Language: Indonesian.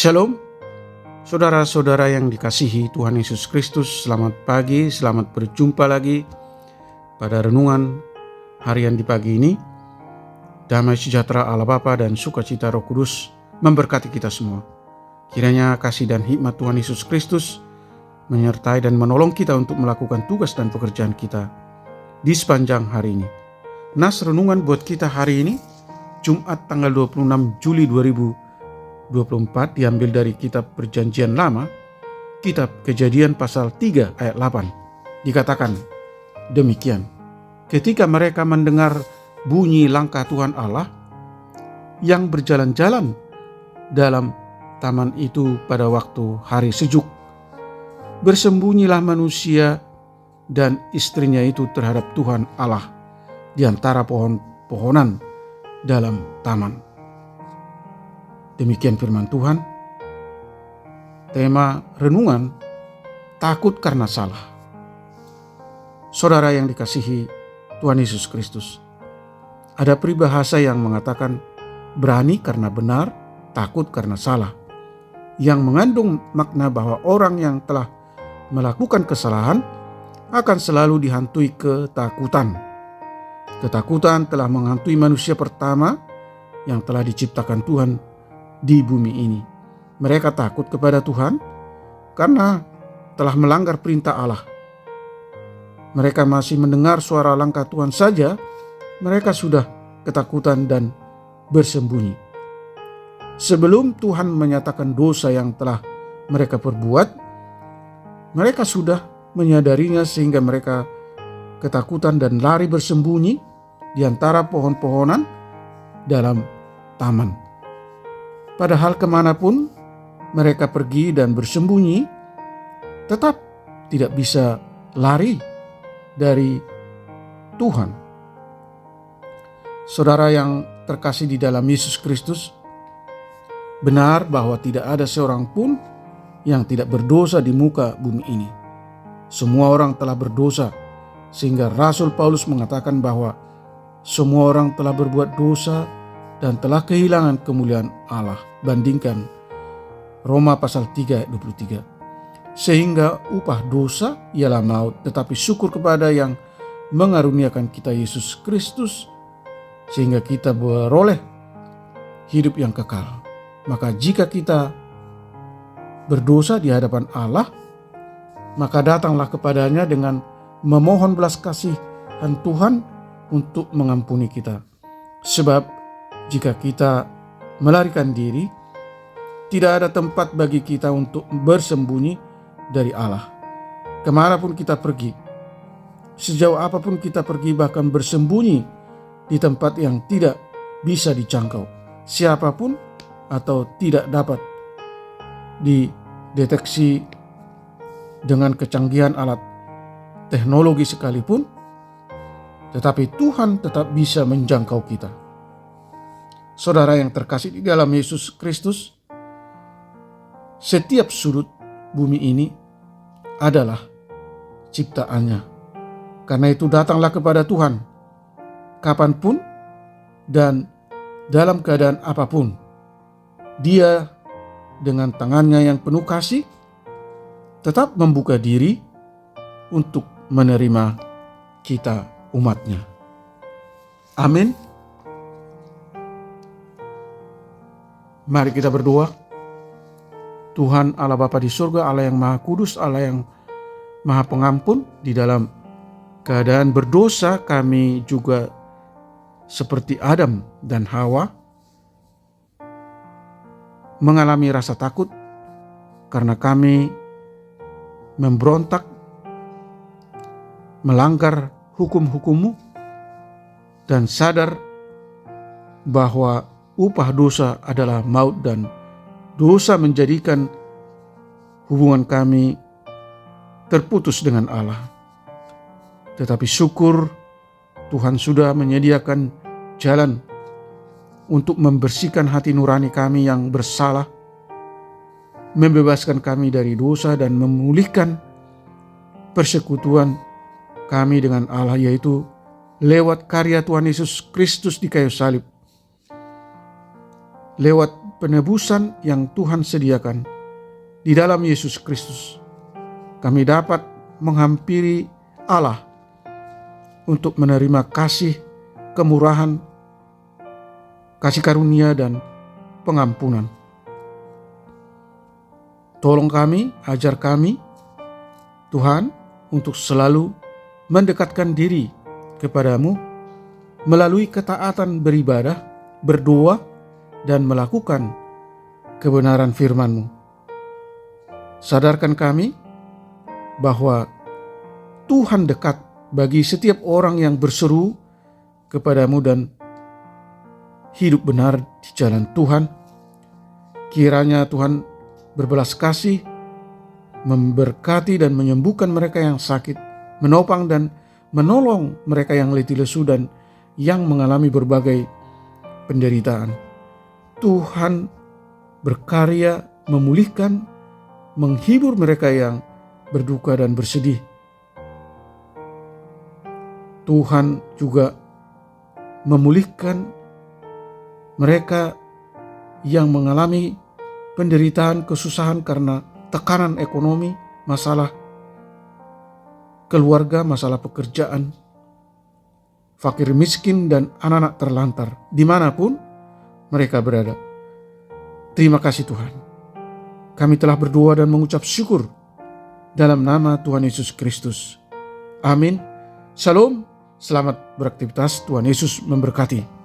Shalom, saudara-saudara yang dikasihi Tuhan Yesus Kristus. Selamat pagi, selamat berjumpa lagi pada renungan harian di pagi ini. Damai sejahtera Allah Bapa dan sukacita Roh Kudus memberkati kita semua. Kiranya kasih dan hikmat Tuhan Yesus Kristus menyertai dan menolong kita untuk melakukan tugas dan pekerjaan kita di sepanjang hari ini. Nas renungan buat kita hari ini, Jumat tanggal 26 Juli 2024, diambil dari kitab Perjanjian Lama, kitab Kejadian pasal 3 ayat 8. Dikatakan demikian: ketika mereka mendengar bunyi langkah Tuhan Allah yang berjalan-jalan dalam taman itu pada waktu hari sejuk, bersembunyilah manusia dan istrinya itu terhadap Tuhan Allah di antara pohon-pohonan dalam taman. Demikian firman Tuhan. Tema renungan, takut karena salah. Saudara yang dikasihi Tuhan Yesus Kristus, ada peribahasa yang mengatakan berani karena benar, takut karena salah, yang mengandung makna bahwa orang yang telah melakukan kesalahan akan selalu dihantui ketakutan. Ketakutan telah menghantui manusia pertama yang telah diciptakan Tuhan di bumi ini. Mereka takut kepada Tuhan karena telah melanggar perintah Allah. Mereka masih mendengar suara langkah Tuhan saja, mereka sudah ketakutan dan bersembunyi. Sebelum Tuhan menyatakan dosa yang telah mereka perbuat, mereka sudah menyadarinya sehingga mereka ketakutan dan lari bersembunyi di antara pohon-pohonan dalam taman. Padahal kemanapun mereka pergi dan bersembunyi, tetap tidak bisa lari dari Tuhan. Saudara yang terkasih di dalam Yesus Kristus, benar bahwa tidak ada seorang pun yang tidak berdosa di muka bumi ini. Semua orang telah berdosa, sehingga Rasul Paulus mengatakan bahwa semua orang telah berbuat dosa dan telah kehilangan kemuliaan Allah. Bandingkan Roma pasal 3 ayat 23. Sehingga upah dosa ialah maut, tetapi syukur kepada yang mengaruniakan kita Yesus Kristus sehingga kita beroleh hidup yang kekal. Maka jika kita berdosa di hadapan Allah, maka datanglah kepadanya dengan memohon belas kasihan Tuhan untuk mengampuni kita. Sebab jika kita melarikan diri, tidak ada tempat bagi kita untuk bersembunyi dari Allah. Kemanapun kita pergi, sejauh apapun kita pergi, bahkan bersembunyi di tempat yang tidak bisa dijangkau siapapun atau tidak dapat dideteksi dengan kecanggihan alat teknologi sekalipun, tetapi Tuhan tetap bisa menjangkau kita. Saudara yang terkasih di dalam Yesus Kristus, setiap sudut bumi ini adalah ciptaannya. Karena itu datanglah kepada Tuhan kapanpun dan dalam keadaan apapun. Dia dengan tangannya yang penuh kasih tetap membuka diri untuk menerima kita umatnya. Amin. Mari kita berdoa. Tuhan Allah Bapa di surga, Allah yang Maha Kudus, Allah yang Maha Pengampun, di dalam keadaan berdosa kami juga seperti Adam dan Hawa mengalami rasa takut karena kami memberontak, melanggar hukum-hukum-Mu, dan sadar bahwa upah dosa adalah maut dan dosa menjadikan hubungan kami terputus dengan Allah. Tetapi syukur Tuhan sudah menyediakan jalan untuk membersihkan hati nurani kami yang bersalah, membebaskan kami dari dosa dan memulihkan persekutuan kami dengan Allah, yaitu lewat karya Tuhan Yesus Kristus di kayu salib. Lewat penebusan yang Tuhan sediakan di dalam Yesus Kristus, kami dapat menghampiri Allah untuk menerima kasih, kemurahan, kasih karunia, dan pengampunan. Tolong kami, ajar kami, Tuhan, untuk selalu mendekatkan diri kepadamu melalui ketaatan beribadah, berdoa, dan melakukan kebenaran firman-Mu. Sadarkan kami bahwa Tuhan dekat bagi setiap orang yang berseru kepadamu dan hidup benar di jalan Tuhan. Kiranya Tuhan berbelas kasih, memberkati dan menyembuhkan mereka yang sakit, menopang dan menolong mereka yang letih lesu dan yang mengalami berbagai penderitaan. Tuhan berkarya memulihkan, menghibur mereka yang berduka dan bersedih. Tuhan juga memulihkan mereka yang mengalami penderitaan, kesusahan karena tekanan ekonomi, masalah keluarga, masalah pekerjaan, fakir miskin, dan anak-anak terlantar dimanapun mereka berada. Terima kasih Tuhan. Kami telah berdoa dan mengucap syukur dalam nama Tuhan Yesus Kristus. Amin. Shalom, selamat beraktivitas. Tuhan Yesus memberkati.